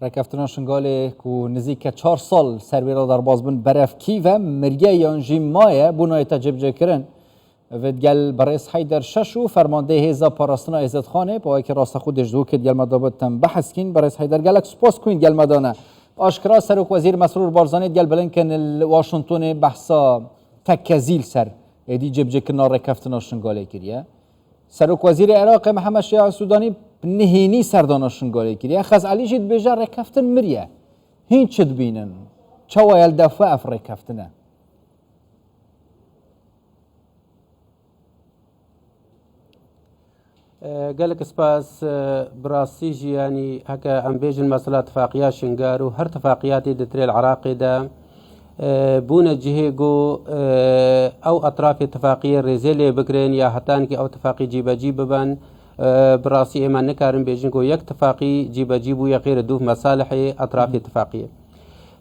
رکفتنا شنگاله کو نزدیک 4 سال سرویرا در باز بن برف کی و مرگه یانجی مایه بونای تجربه کردن ودگل برئیس حیدر ششو فرمانده هزا پاراستنا عزت خانه با اینکه راست خودش دو که گل مدابت تم بحث کین برئیس حیدر گلک سپاس کوین گل مدانه آشکرا سرک وزیر مسرور بارزانی گل بلنکن واشنطن بحثا تکزیل سر ادی جبجه کنا رکفتنا شنگاله کریه سرک وزیر عراق محمد شیع سودانی نهینی سردانا شنگاله کریه خز علی جد بجا رکفتن مریه هین چد بینن چوایل دفعه اف رکفتنه قالك سباس براسيجي يعني هكا ام بيجن مسألة اتفاقيات شنغارو هر اتفاقيات دتري العراقي دا بونا جهيجو او اطراف اتفاقية ريزيلي بكرين يا هتان كي او اتفاقي جيبا جيبا براسي ايمان نكارن بيجنكو يك اتفاقي جيبا جيبو يا غير دوف مصالح اطراف اتفاقية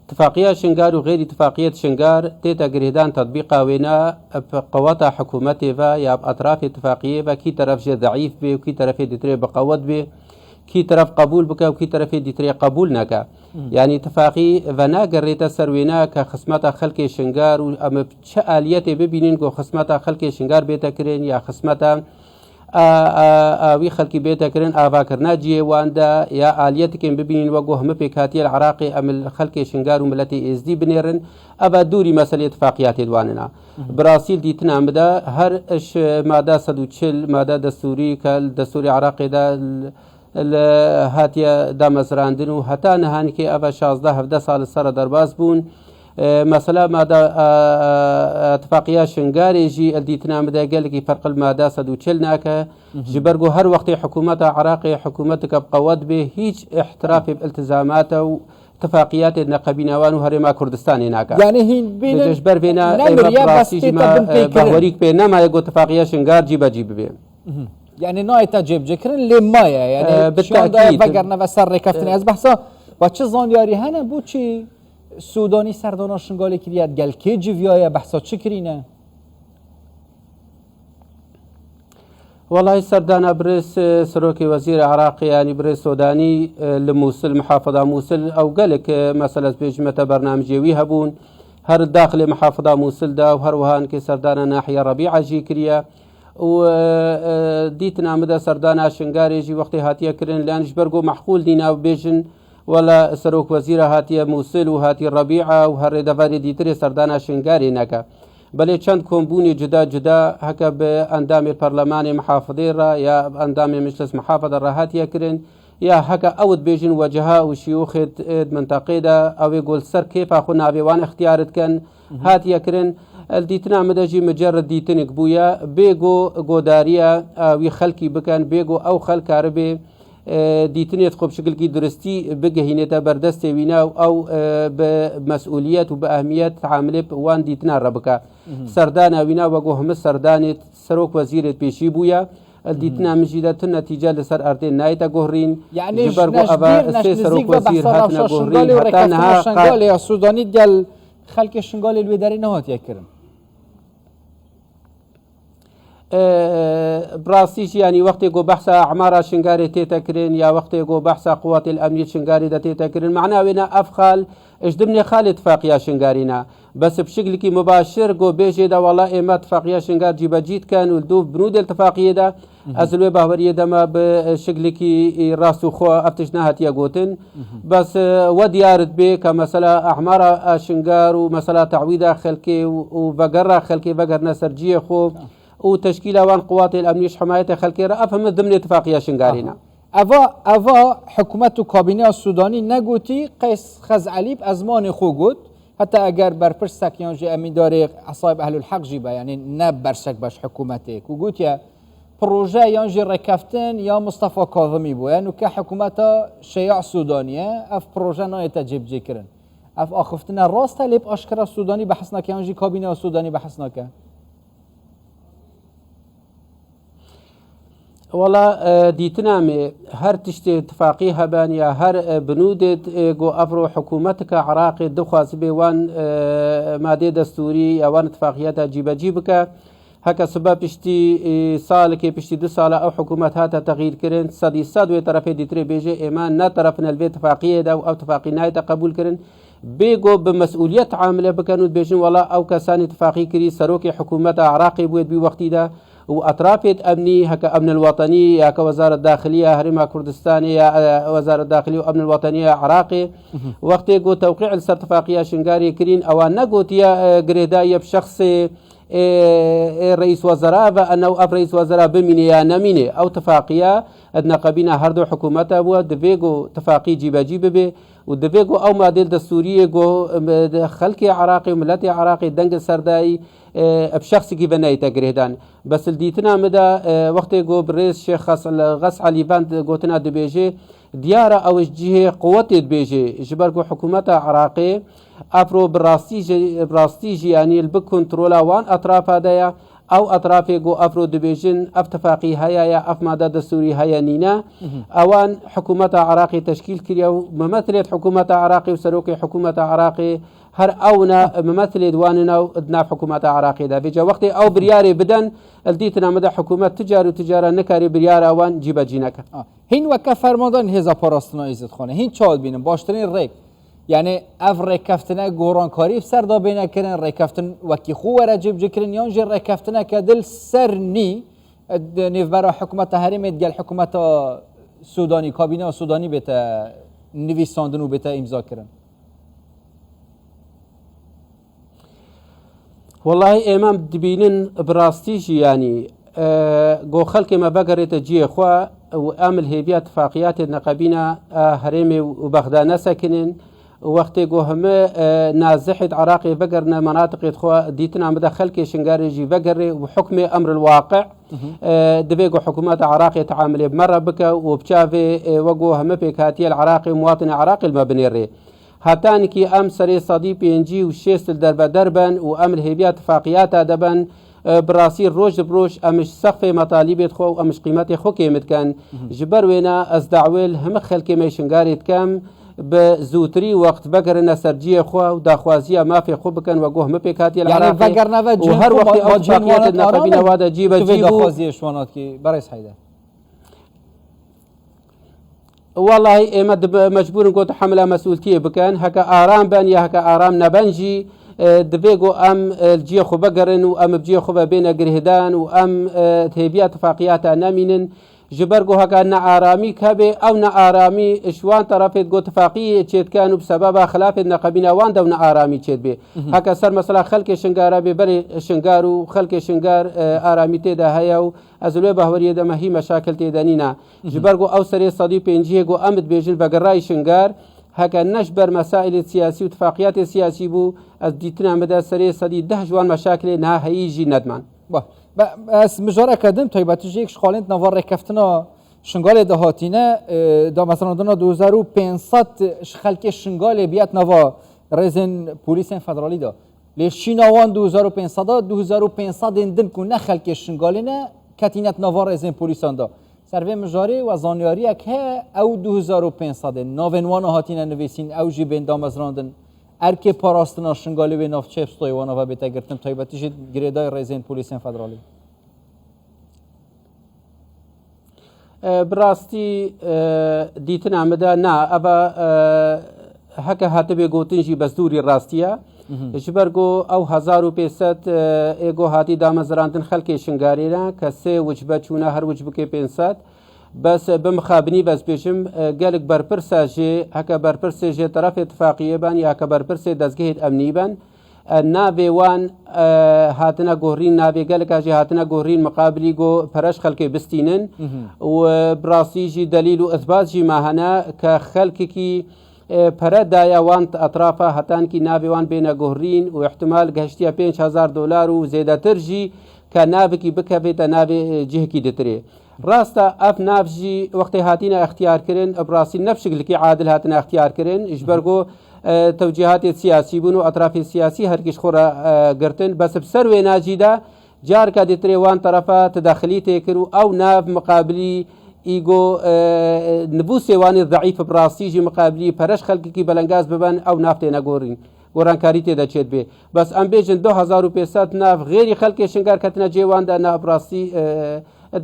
اتفاقيات شنغار وغير اتفاقية شنغار تيتا قريدان تطبيقها وينا بقوات حكومتي فا يا بأطراف اتفاقية فا كي طرف جي ضعيف بي وكي طرف ديتري بقوات بي كي طرف قبول بك وكي طرف ديتري قبول نكا يعني اتفاقي فانا قريتا سروينا كخصمتا خلق شنغار وام آليتي ببينين كو خصمتا خلق شنغار بيتا كرين يا خصمتا اوی خلکی بیت کرن آوا کرنا جی واندا یا آلیت کن ببینین وگو هم پیکاتی العراقی عمل خلک شنگار و ملتی ازدی بنیرن ابا دوری مسئله اتفاقیات دواننا براسیل دیتنا مدا هر اش ماده 140 ماده دستوری کل دستوری عراقی دا هاتیا دا مزراندن و حتی نهان که ابا 16 17 سال سر درباز بون مثلا ماده اتفاقية شنغاري جي الديتنا مدا قال لك فرق الماده 140 ناكا جبرجو هر وقت حكومتها عراقي حكومتك بقوات به هيج احتراف بالتزاماته اتفاقيات نقبينوان وهرما كردستان هناك يعني هين بين جبر بينا بهوريك بينا ما يقول اتفاقية شنغار جيبا جيب بيه يعني نوع تجيب جكرن لمايا يعني بالتأكيد فقرنا وسر ركفتني از بحثا وچه زانياري هنا بو چي سودانی سردانا شنگاله کریاد گل که جویای بحثا چه کرینه؟ والله سردانا بريس سروكي وزير عراقي يعني بريس سوداني لموصل محافظة موصل او قالك مسألة بيجمة برنامج هبون هر داخل محافظة موصل دا وهر وهان كي سردانا ناحية ربيعة جي كريا وديتنا مدى سردانا شنغاري جي وقت هاتيا كرين لان جبرقو محقول دينا وبيجن ولا سروك وزير هاتي موصل وهاتي الربيعة وهر دفاري ديتري سردانا شنغاري نكا بل چند كومبوني جدا جدا هكا باندام البرلمان محافظي را يا باندام مجلس محافظة را هاتي كرين يا هكا اود بيجن وجهاء وشيوخ منطقة دا او يقول سر كيف اخو نابيوان اختيارت كان هاتي كرين الديتنا مدجي مجرد ديتنك بويا بيجو قوداريا او خلقي بكن بيجو او خلق عربي دیتنیت خوب شکل کی درستی بگهینه بردست وینا او بمسئولیت و باهمیت تعامل وان دیتنا ربکا سردان وینا وگو هم سردانت سروک وزیرت پیشی بویا دیتنا مجیدت نتیجه لسر ارتين نایتا گهرین يعني جبرگو ابا سروک وزیر هاتنا گهرین حتی نها شنگال یا سودانی دل خلق شنگال الویداری نهات یکرم براسيش يعني وقت يقو بحث أعمار شنغاري تيتكرين يا وقت يقو بحث قوات الأمن شنغاري دا تيتكرين معناه وينا أفخال اجدمني خال اتفاقيا شنغارينا بس بشكل كي مباشر قو بيجي دا والله إما اتفاقيا شنغار جيبا جيت كان ولدوف بنود الاتفاقية دا أزلوه باورية دا ما بشكل كي راسو خو أفتشناها تياقوتن بس وديارت بي كمسألة أعمار شنغار ومسألة تعويدة خلقي وفقر خلقي فقر نسرجية خو وتشكيل وان قوات الامنيه حمايه خلقي را افهم ضمن اتفاقيه شنغارينا اوا حكومت و كابينه السوداني نگوتي قيس خز علي بازمان خو گوت حتى اگر برپرسك يانجي امين داري عصايب اهل الحق جيبه يعني نبرسك باش حكومتك وقلت يا بروجي يانجي ركفتن يا مصطفى كاظمي بو يعني كحكومه شيع سودانيه اف بروجي نو يتجيب جيكرن اف اخفتنا راست لب اشكر السوداني بحثنا يانجي كابينه السوداني بحثنا والله ديتنامي هر تشتي اتفاقي هبان يا هر بنود جو افرو حكومتك عراقي دخواز بيوان ماده دستوري يا وان اتفاقيات جيبا جيبك هكا سبب پشتی سال که پشتی 2 سال او حکومت هاتا تغییر کرن صد و طرف دیتری بیجه ایمان نا طرفنا البي اتفاقیه دا و او اتفاقی نایتا قبول کرن بيجو بمسؤولية عاملة بكانوا بيجن والله أو كسان اتفاقي كري سروك حكومة عراقي بويد بوقتي دا وأطرافة أمني هكا أمن الوطني هكا وزارة الداخلية هرما كردستانية وزارة الداخلية وأمن الوطنية عراقي وقت جو توقيع الاتفاقية شنغاري كرين أو نقوت يا جريداية بشخص رئيس وزراء أنه أب رئيس وزراء بميني يا نميني أو اتفاقية أدنى قبينا هردو حكومتها بوا دفيجو اتفاقي جيبا بي ودفيجو أو معدل دستورية جو خلقي عراقي وملتي عراقي دنگ سرداي بشخص كي بناي تجريدان بس الديتنا مدى وقت جو برئيس شيخ غس علي باند جوتنا دبيجي ديارة أو جهة قوة دبيجي جبرجو حكومتها عراقي أفرو براستيجي يعني البك كنترولا وان أطراف هذايا أو أطراف جو أفرو دبيجن اتفاقي هيا يا أف مادة دستوري هيا نينا أوان حكومة عراقي تشكيل كريو ممثلة حكومة عراقي وسروكي حكومة عراقي هر أونا ممثلة دواننا ودناف حكومة عراقي دا بيجا وقت أو برياري بدن الديتنا مدى حكومة تجارة نكاري بريار أوان جيبا جيناكا هين وكا فرماندن هزا پاراستنا ایزد خانه هين چال بینن باشترین ریک یعنی اف ریکفتنه گورانکاری سر دا بینه کرن ریکفتن وکی خو ورجب جکرن یان جر ریکفتنه که دل سر نی نیف برا حکومت هرمی دگل حکومت سودانی کابینه سودانی بیتا نویساندن و بیتا امضا کرن والله امام دبينن براستيجي يعني جو خلق ما بقرت جي خوا وامل هيبيا اتفاقيات نقابينا هرمي وبغداد ساكنين وقت جو هم نازحة عراقي بقرنا مناطق خوا ديتنا مدى خلق شنغاري جي بقري وحكم امر الواقع دبيجو حكومات عراقي تعامل بمرة بكا وبشافي وجو هم بكاتي العراقي مواطن عراقي المبني الري هاتان كي ام سري صدي بي ان جي وشيست دربن وامل هيبيا اتفاقيات دبن براسي روج بروش امش سقف مطالب خو امش قيمتي خو كيمت كان جبر وينا از دعويل هم خلك ميشنغاريت كام بزوتري وقت بقرنا سرجيه خو وداخوازيه ما في خو بكن وجوه ما بكاتي العراقي يعني بقرنا وهر وقت اتفاقيات النقابين وادا جيبه داخوازيه شوانات كي بريس حيدر والله إما مجبور نقول تحمل مسؤولية بكان هكا آرام بان يا هكا آرام نبنجي دبيجو أم الجي خو بقرن وأم بجي خو بين جرهدان وأم تهبيات اتفاقيات نامين جبرجو هكا نعارامي كبي أو نعارامي شوان طرفت جو اتفاقية تشيت كانوا بسبب خلاف النقابين وان دون عارامي تشيت بي هكا صار مثلا خلق شنغارا ببري شنغارو خلق شنغار آرامي تدا هياو أزلوا بهورية ده ما هي مشاكل تدانينا جبرجو أو سري صدي بينجيه جو أمد بيجن بقراي شنغار هكا نشبر مسائل السياسية واتفاقيات السياسية بو أديتنا مدى سري صدي ده جوان مشاكل نها هيجي ندمان بس مجاره کدم تایباتی جیک شخالند نوار رکفتنا شنگال دهاتینه دا مثلا دنا 2500 خلک شنگال بیات نوا رزن پلیس فدرالی دا لیشیناوان 2500 اندن کو نه خلک شنگالینه کتینت نوا رزن پلیسان دا سروی مجاره و زانیاری که او 2500 نوینوان هاتینه نویسین او جی بین دامزراندن ارکی پاراستنا شنگالی به ناف چپس تویوانا و بیتا گرتم تایباتیش گریدای رزین پولیسین فدرالی براستی دیتنا مدا نا ابا هکا هاتبه گوتنجی بزدوری راستیه جبرگو او 1500 ایگو هاتی دامزراندن خلک شنگارینا که سه وجبه چونه هر وجبه که 500 بس بمخابني بس بيشم قالك بربرسا جي هكا بربرسا جي طرف اتفاقية بان يا هكا بربرسا دزجهد أمني بان نابي وان هاتنا جورين نابي قالك هاجي هاتنا جورين مقابلي جو فرش خلك بستينن وبراسي جي دليل وإثبات جي ما هنا كخلكي فردا يا وان أطرافها هتان كي نابي وان بين جورين واحتمال قهشتيا $5000 وزيادة ترجي كنابكي بكبت نابي جهكي دتري راستا اف نافجي وقت هاتينا اختيار كرن براسي نفس شكل عادل هاتنا اختيار كرن اجبرغو توجيهات السياسي بنو اطراف السياسي هركش خورا قرتن بس بسروي ناجيدا جار كادتري وان طرفا تداخلي تكرو او ناف مقابلي ايجو نبوسي واني ضعيف براسي جي مقابلي فرش خلقي بلنغاز ببان او نافتينا غورين گۆڕانکاری تێدەچێت بێ بەس ئەم بێژن 2500 ناف غێری خەڵکی شنگار کەتنە جێواندا ناڕاستی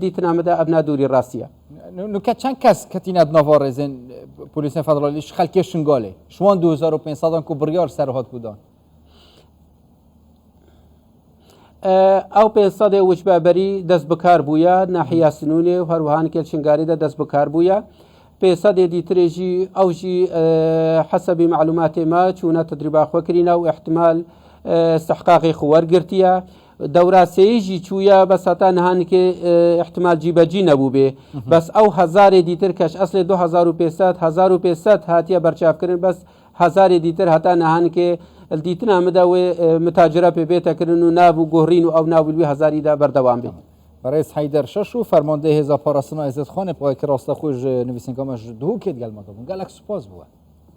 دیتنامەدا ئەبنا دووری ڕاستیە نوکە چەند کەس کەتینەت ناڤ ڕێزێن پۆلیسە فەدرالیش خەڵکی شنگالێ شوان 2500 کو بڕیار سەرهات بودان ئەو 500 وجبابەری دەست بکار بووە ناحیا سنوونێ و هەروەهان کێل شنگاریدا دەست بکار بووە 500 دیترێژی ئەوژی حەسەبی معلوماتی ما چوونە تدریباخۆکرینە و احتمال استحقاقی خوەرگرتیە دەوراسەیەژی چوویە بەس هەتا نهانکێ احتمال جیبەجی نەبوو بێ بەس ئەو هەزارێ دیتر کەش ئەسلێ 2500 هاتیە بەرچاوکردن بەس هەزارێ دیتر هەتا نەهانکێ دیتنا مداوێ متاجرە پێ بێتەکردن و نابوو گۆڕین و ئەو ناویلوی هەزاریدا بەردەوام بێت بەڕێز حەیدەر شەش و فەرماندەی هێزە پاراستنا عیزەتخانێ پۆیکە ڕاستەخۆش نویسینگەمەش دوو کێت گەلمەکە بوون گەلک سوپاس بووە